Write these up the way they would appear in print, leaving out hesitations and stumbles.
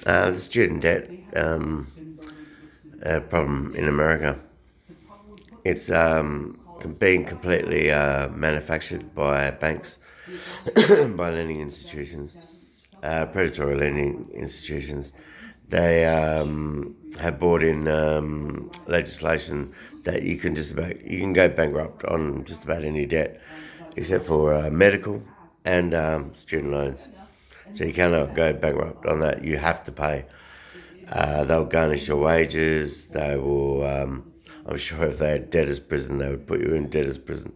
The student debt problem in America. It's being completely manufactured by banks, by lending institutions, predatory lending institutions. They have brought in legislation that you can go bankrupt on just about any debt, except for medical and student loans. So you cannot go bankrupt on that. You have to pay. They'll garnish your wages. They will. I'm sure if they had debtors prison, they would put you in debtors prison.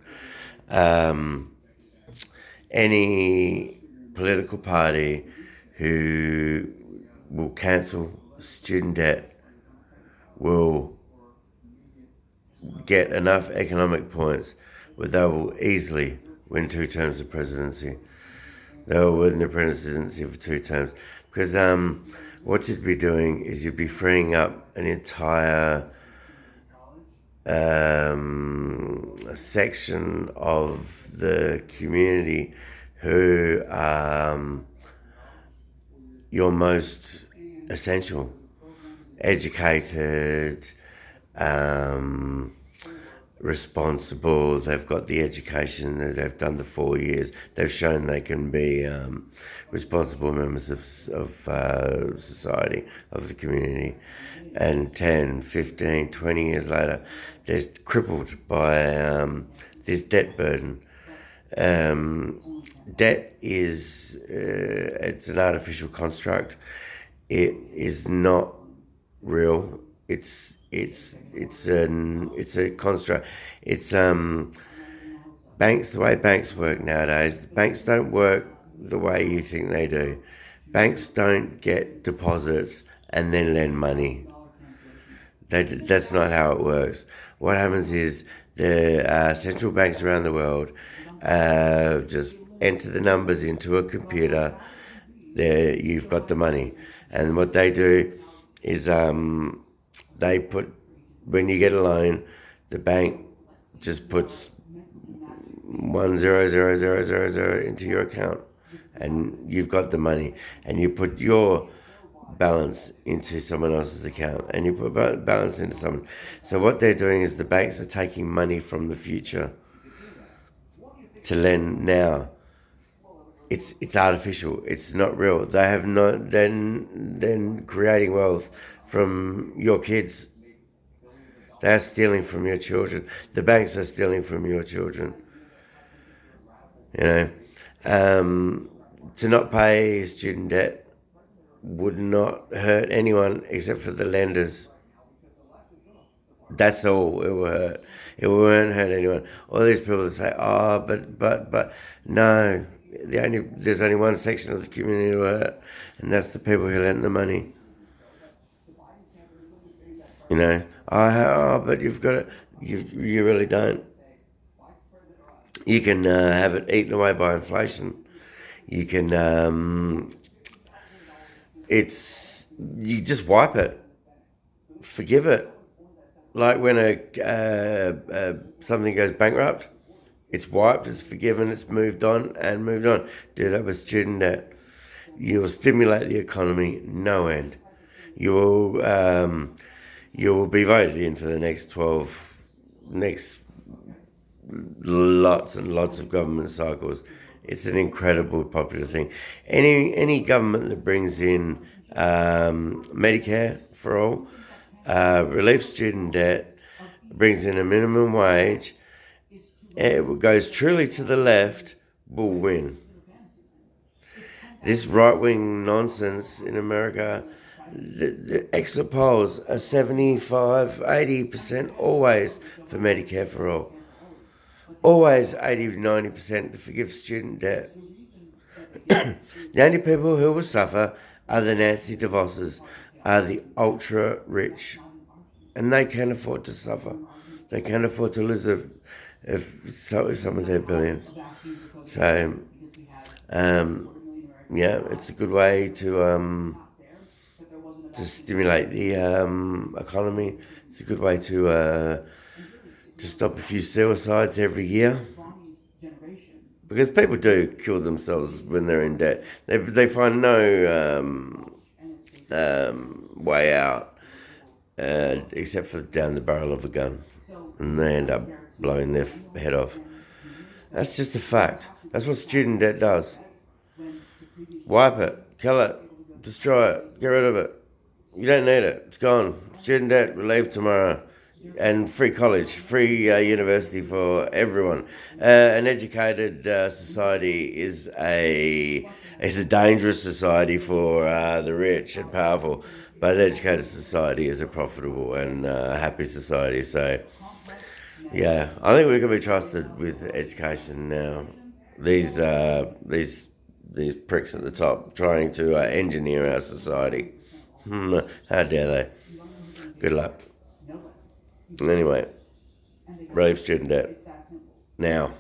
Any political party who will cancel student debt will get enough economic points where they will easily win 2 terms of presidency. They will win the presidency for 2 terms. Because what you'd be doing is you'd be freeing up an entire section of the community who are your most essential, educated, um, responsible. They've got the education. They've done the 4 years. They've shown they can be responsible members of society, of the community. And 10, 15, 20 years later, they're crippled by this debt burden. Debt is it's an artificial construct. It is not real. It's a construct. It's banks, the way banks work nowadays. Banks don't work the way you think they do. Banks don't get deposits and then lend money. That's not how it works. What happens is the central banks around the world just enter the numbers into a computer. There, you've got the money, and what they do is they put, when you get a loan, the bank just puts 1000000 into your account, and you've got the money, and you put your balance into someone else's account, and you put balance into someone. So what they're doing is the banks are taking money from the future to lend now. It's artificial. It's not real. They have not then creating wealth from your kids. They're stealing from your children. The banks are stealing from your children. You know, to not pay student debt would not hurt anyone except for the lenders. That's all it will hurt. It won't hurt anyone. All these people that say, "Oh, but," no. There's only one section of the community who will hurt, and that's the people who lent the money. You know, but you've got it. You really don't. You can have it eaten away by inflation. You can. You just wipe it, forgive it. Like when something goes bankrupt, it's wiped, it's forgiven, it's moved on and moved on. Do that with student debt. You will stimulate the economy no end. You will you will be voted in for the next lots and lots of government cycles. It's an incredible popular thing. Any government that brings in Medicare for all, relieves student debt, brings in a minimum wage, it goes truly to the left, will win. This right-wing nonsense in America, the exit polls are 75, 80% always for Medicare for all. Always 80 to 90% to forgive student debt. The only people who will suffer are the Nancy DeVosses, are the ultra rich. And they can't afford to suffer. They can't afford to lose some of their billions. So, yeah, it's a good way to stimulate the economy. It's a good way to stop a few suicides every year. Because people do kill themselves when they're in debt. They find way out, except for down the barrel of a gun, and they end up blowing their head off. That's just a fact. That's what student debt does. Wipe it, kill it, destroy it, get rid of it. You don't need it. It's gone. Student debt relieved tomorrow. And free college, free university for everyone. An educated society is a dangerous society for the rich and powerful, but an educated society is a profitable and happy society. So, yeah, I think we can be trusted with education now. These these pricks at the top trying to engineer our society. How dare they? Good luck. Anyway, relieve student debt now.